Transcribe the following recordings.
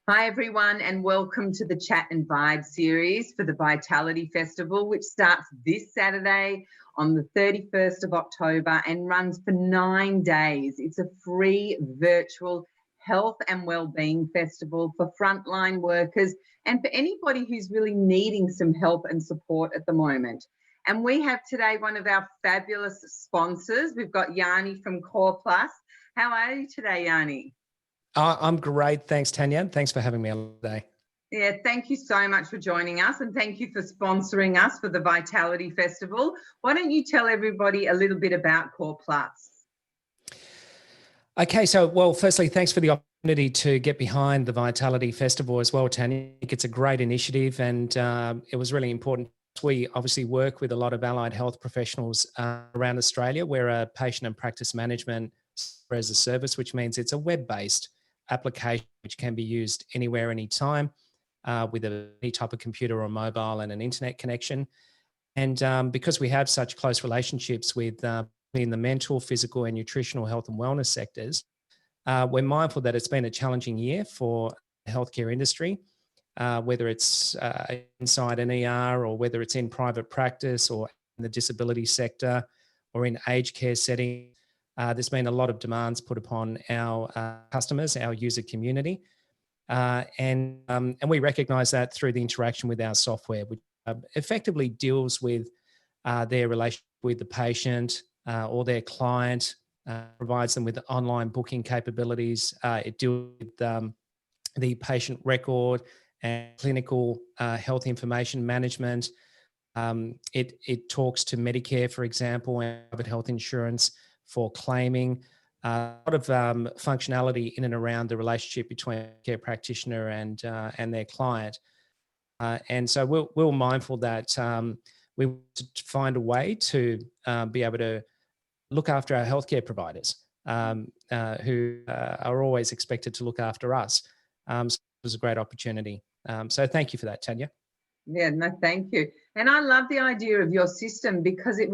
Hi everyone, and welcome to the Chat and Vibe series for the Vitality Festival, which starts this Saturday on the 31st of October and runs for 9 days. It's a free virtual health and wellbeing festival for frontline workers and for anybody who's really needing some help and support at the moment. And we have today one of our fabulous sponsors. We've got Yanni from Core Plus. How are you today, Yanni? I'm great. Thanks, Tanya. Thanks for having me on today. Yeah, thank you so much for joining us, and thank you for sponsoring us for the Vitality Festival. Why don't you tell everybody a little bit about Core Plus? Okay, firstly, thanks for the opportunity to get behind the Vitality Festival as well, Tanya. I think it's a great initiative, and it was really important. We obviously work with a lot of allied health professionals around Australia. We're a patient and practice management as a service, which means it's a web-based application which can be used anywhere, anytime, with any type of computer or mobile and an internet connection. And because we have such close relationships with in the mental, physical and nutritional health and wellness sectors, we're mindful that it's been a challenging year for the healthcare industry, whether it's inside an ER or whether it's in private practice or in the disability sector or in aged care settings. There's been a lot of demands put upon our customers, our user community, and we recognise that through the interaction with our software, which effectively deals with their relationship with the patient or their client, provides them with online booking capabilities. It deals with the patient record and clinical health information management. It talks to Medicare, for example, and private health insurance for claiming. A lot of functionality in and around the relationship between a care practitioner and their client. And so we're mindful that we want to find a way to be able to look after our healthcare providers who are always expected to look after us. So it was a great opportunity. So thank you for that, Tanya. Yeah, no, thank you. And I love the idea of your system because it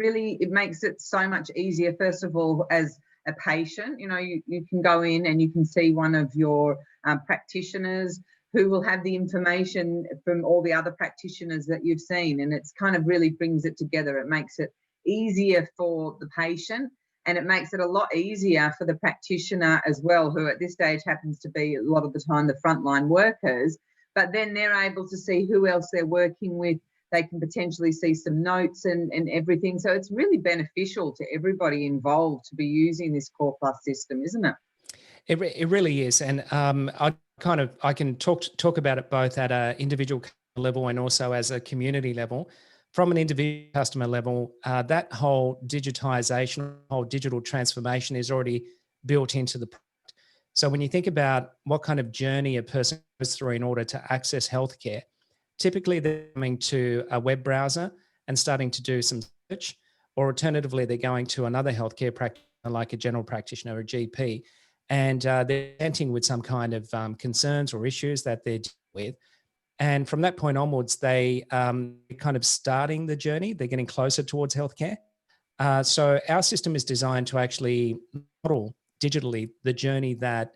makes it so much easier. First of all, as a patient, you can go in and you can see one of your practitioners who will have the information from all the other practitioners that you've seen. And it's kind of really brings it together. It makes it easier for the patient, and it makes it a lot easier for the practitioner as well, who at this stage happens to be a lot of the time the frontline workers. But then they're able to see who else they're working with. They can potentially see some notes and everything. So it's really beneficial to everybody involved to be using this Core Plus system, isn't it? It really is. And I can talk about it both at an individual level and also as a community level. From an individual customer level, that whole digitization, whole digital transformation is already built into the product. So when you think about what kind of journey a person goes through in order to access healthcare, typically they're coming to a web browser and starting to do some search, or alternatively, they're going to another healthcare practitioner like a general practitioner or a GP, and they're presenting with some kind of concerns or issues that they're dealing with. And from that point onwards, they kind of starting the journey. They're getting closer towards healthcare. So our system is designed to actually model digitally the journey that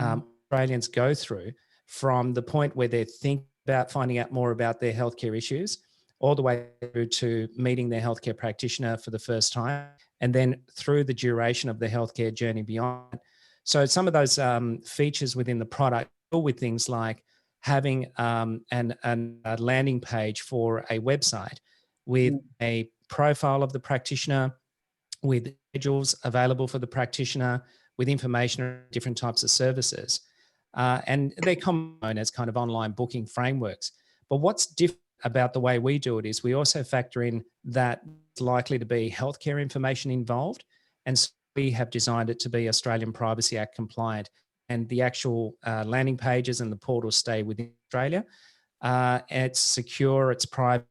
Australians go through from the point where they're thinking about finding out more about their healthcare issues all the way through to meeting their healthcare practitioner for the first time, and then through the duration of the healthcare journey beyond. So some of those features within the product deal with things like having a landing page for a website with a profile of the practitioner, with schedules available for the practitioner, with information on different types of services. And they're common known as kind of online booking frameworks. But what's different about the way we do it is we also factor in that it's likely to be healthcare information involved. And so we have designed it to be Australian Privacy Act compliant. And the actual landing pages and the portals stay within Australia. It's secure, it's private.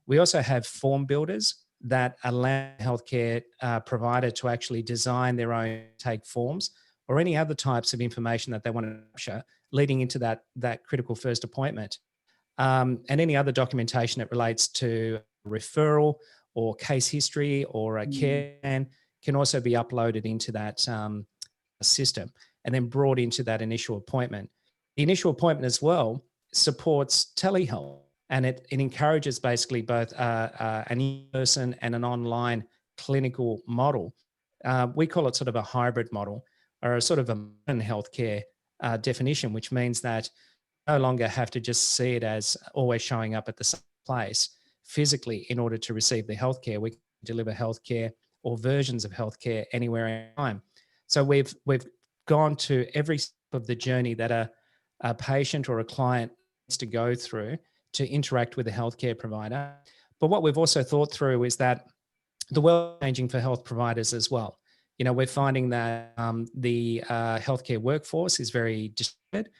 We also have form builders that allow healthcare provider to actually design their own intake forms or any other types of information that they want to capture leading into that critical first appointment. And any other documentation that relates to referral or case history or a care plan can also be uploaded into that system and then brought into that initial appointment. The initial appointment as well supports telehealth, and it encourages basically both an in-person and an online clinical model. We call it sort of a hybrid model, or a sort of a modern healthcare definition, which means that no longer have to just see it as always showing up at the same place physically in order to receive the healthcare. We can deliver healthcare or versions of healthcare anywhere, anytime. So we've gone to every step of the journey that a patient or a client needs to go through to interact with a healthcare provider. But what we've also thought through is that the world is changing for health providers as well. You know, we're finding that the healthcare workforce is very distributed.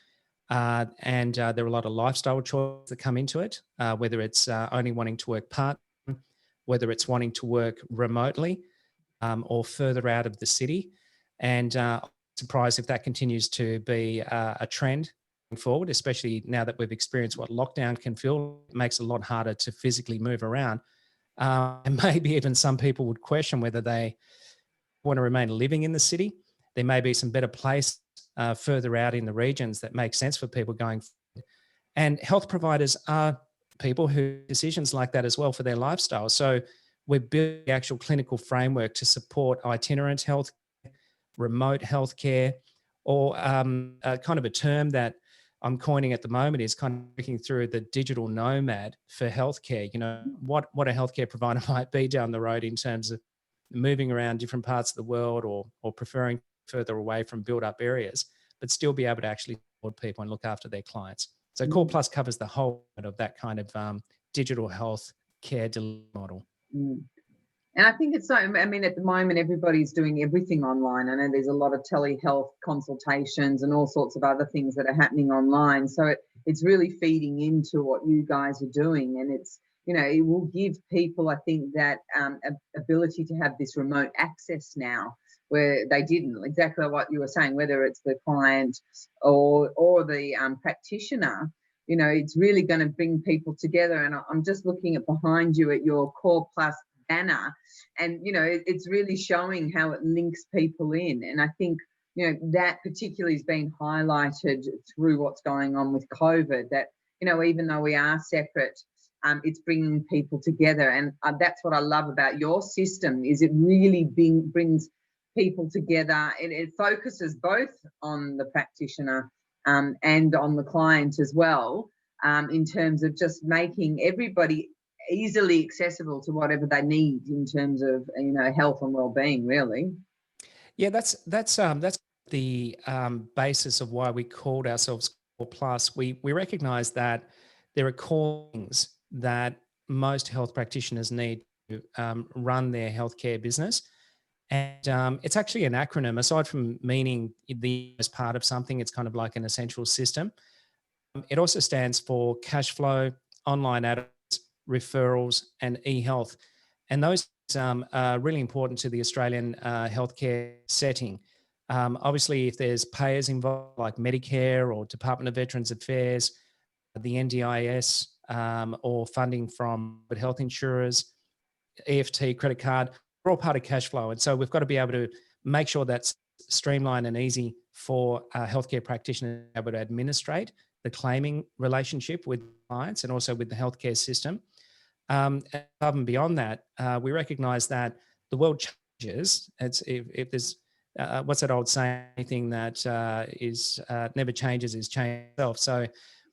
And there are a lot of lifestyle choices that come into it, whether it's only wanting to work part-time, whether it's wanting to work remotely or further out of the city. And I'm surprised if that continues to be a trend going forward, especially now that we've experienced what lockdown can feel. It makes it a lot harder to physically move around. And maybe even some people would question whether they want to remain living in the city. There may be some better place further out in the regions that make sense for people going forward. And health providers are people who make decisions like that as well for their lifestyle. So we're building the actual clinical framework to support itinerant health, remote healthcare, or kind of a term that I'm coining at the moment is kind of working through the digital nomad for healthcare. You know, what a healthcare provider might be down the road in terms of moving around different parts of the world, or preferring further away from built up areas, but still be able to actually support people and look after their clients. So Core Plus covers the whole of that kind of digital health care delivery model. Mm. And I think it's so, I mean, at the moment, everybody's doing everything online. I know there's a lot of telehealth consultations and all sorts of other things that are happening online. So it's really feeding into what you guys are doing. And it's, you know, it will give people, I think, that ability to have this remote access now where they didn't. Exactly what you were saying, whether it's the client or the practitioner. You know, it's really going to bring people together. And I'm just looking at behind you at your Core Plus banner, and you know, it's really showing how it links people in. And I think, you know, that particularly has been highlighted through what's going on with COVID, that, you know, even though we are separate, it's bringing people together. And that's what I love about your system, is it really brings people together, and it focuses both on the practitioner and on the client as well, in terms of just making everybody easily accessible to whatever they need in terms of, you know, health and well-being, really. Yeah, that's the basis of why we called ourselves Core Plus. We recognize that there are core things that most health practitioners need to run their healthcare business. And it's actually an acronym. Aside from meaning the as part of something, it's kind of like an essential system. It also stands for cash flow, online add referrals, and e-health. And those are really important to the Australian healthcare setting. Obviously, if there's payers involved like Medicare or Department of Veterans Affairs, the NDIS, or funding from health insurers, EFT, credit card, we're all part of cash flow. And so we've got to be able to make sure that's streamlined and easy for healthcare practitioners to be able to administrate the claiming relationship with clients and also with the healthcare system. And above and beyond that, we recognize that the world changes. It's if there's what's that old saying? Anything that is never changes is change itself. So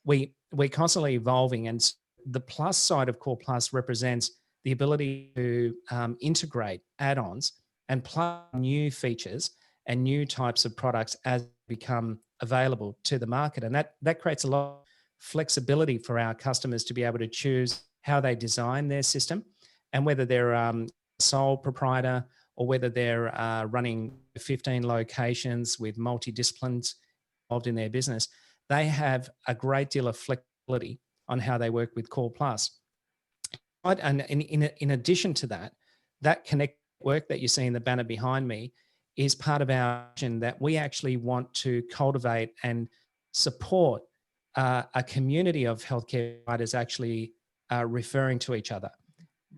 we're constantly evolving, and the plus side of Core Plus represents the ability to integrate add-ons and plug new features and new types of products as they become available to the market, and that creates a lot of flexibility for our customers to be able to choose how they design their system, and whether they're sole proprietor or whether they're running 15 locations with multidisciplines involved in their business, they have a great deal of flexibility on how they work with Core Plus. And in addition to that, that connect work that you see in the banner behind me is part of our vision that we actually want to cultivate and support a community of healthcare providers actually referring to each other,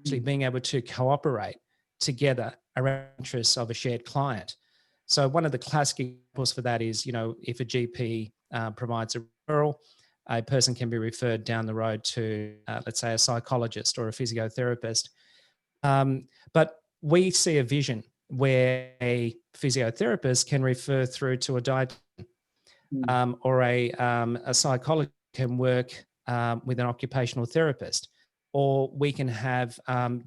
actually being able to cooperate together around the interests of a shared client. So one of the classic examples for that is, you know, if a GP provides a referral, a person can be referred down the road to, let's say, a psychologist or a physiotherapist. But we see a vision where a physiotherapist can refer through to a dietitian, or a psychologist can work with an occupational therapist, or we can have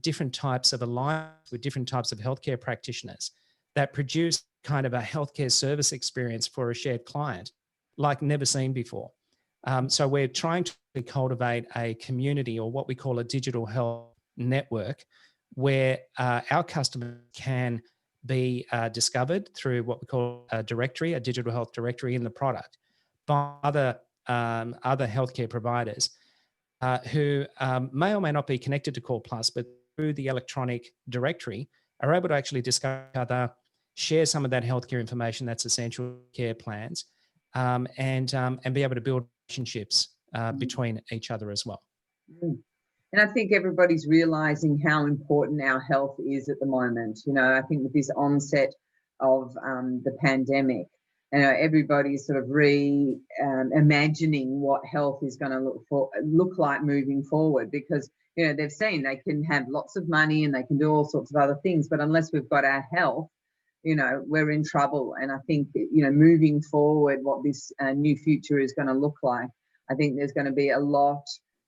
different types of alliance with different types of healthcare practitioners that produce kind of a healthcare service experience for a shared client like never seen before. So we're trying to cultivate a community, or what we call a digital health network, where our customers can be discovered through what we call a directory, a digital health directory in the product, by other healthcare providers who may or may not be connected to Core Plus, but through the electronic directory are able to actually discover each other, share some of that healthcare information that's essential care plans, and be able to build relationships between each other as well. And I think everybody's realizing how important our health is at the moment. I think with this onset of the pandemic, everybody's sort of imagining what health is going to look like moving forward, because they've seen they can have lots of money and they can do all sorts of other things, but unless we've got our health, we're in trouble. And I think moving forward, what this new future is going to look like, I think there's going to be a lot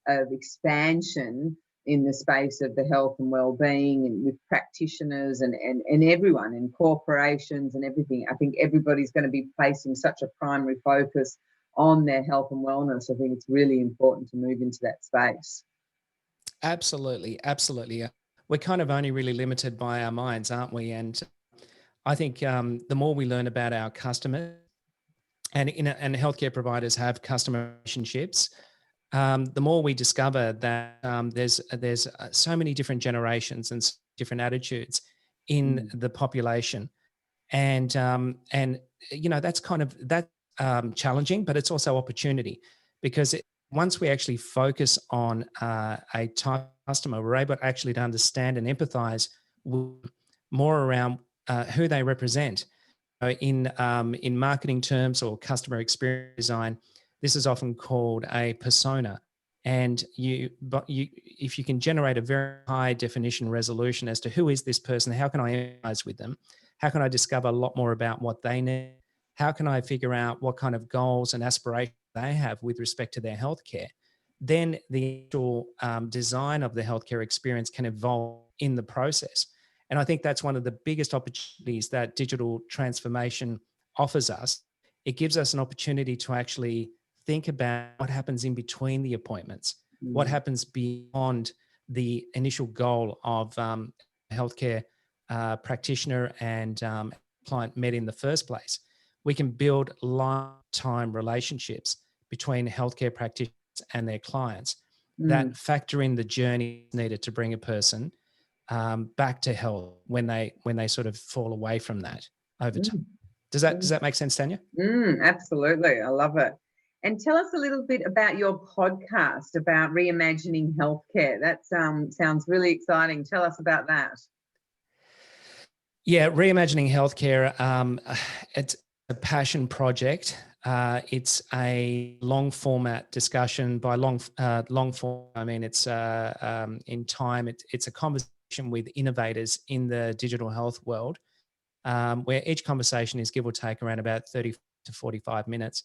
of expansion in the space of the health and well-being, and with practitioners and everyone in corporations and everything. I think everybody's going to be placing such a primary focus on their health and wellness. I think it's really important to move into that space. Absolutely. We're kind of only really limited by our minds, aren't we? And I think the more we learn about our customers, and healthcare providers have customer relationships, the more we discover that there's so many different generations and different attitudes in the population, and that's challenging, but it's also opportunity, because once we actually focus on a type of customer, we're able actually to understand and empathize more around who they represent. In marketing terms or customer experience design, this is often called a persona. And if you can generate a very high definition resolution as to who is this person, how can I empathize with them? How can I discover a lot more about what they need? How can I figure out what kind of goals and aspirations they have with respect to their healthcare? Then the actual design of the healthcare experience can evolve in the process. And I think that's one of the biggest opportunities that digital transformation offers us. It gives us an opportunity to actually think about what happens in between the appointments, what happens beyond the initial goal of healthcare practitioner and client met in the first place. We can build lifetime relationships between healthcare practitioners and their clients that factor in the journey needed to bring a person back to health when they sort of fall away from that over time. Does that make sense, Tanya? Absolutely. I love it. And tell us a little bit about your podcast about reimagining healthcare. That sounds really exciting. Tell us about that. Yeah, Reimagining Healthcare, it's a passion project. It's a long format discussion. By long form, I mean it's in time. It's a conversation with innovators in the digital health world, where each conversation is give or take around about 30 to 45 minutes.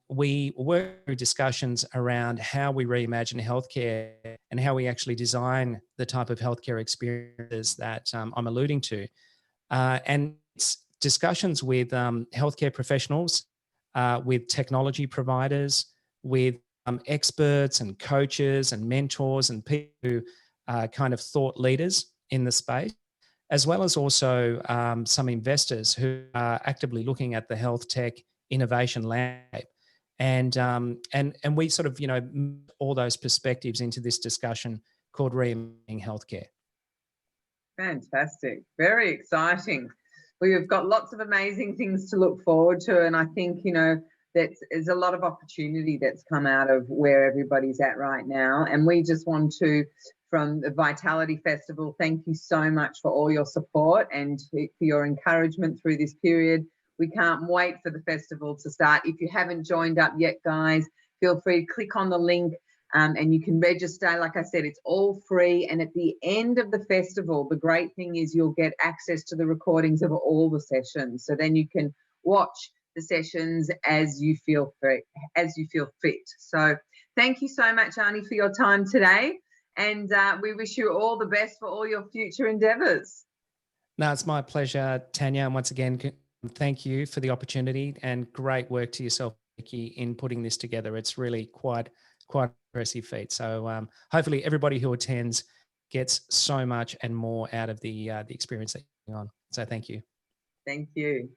We work through discussions around how we reimagine healthcare and how we actually design the type of healthcare experiences that I'm alluding to. And it's discussions with healthcare professionals, with technology providers, with experts and coaches and mentors and people who are kind of thought leaders in the space, as well as also some investors who are actively looking at the health tech innovation landscape. And we sort of, all those perspectives into this discussion called Reimagining Healthcare. Fantastic. Very exciting. We've got lots of amazing things to look forward to. And I think, there's a lot of opportunity that's come out of where everybody's at right now. And we just want to, from the Vitality Festival, thank you so much for all your support and for your encouragement through this period. We can't wait for the festival to start. If you haven't joined up yet, guys, feel free to click on the link and you can register. Like I said, it's all free. And at the end of the festival, the great thing is you'll get access to the recordings of all the sessions. So then you can watch the sessions as you feel fit. So thank you so much, Arnie, for your time today. And we wish you all the best for all your future endeavours. No, it's my pleasure, Tanya. And once again, thank you for the opportunity, and great work to yourself, Vicky, in putting this together. It's really quite an impressive feat. So hopefully everybody who attends gets so much and more out of the experience that you're on. So thank you. Thank you.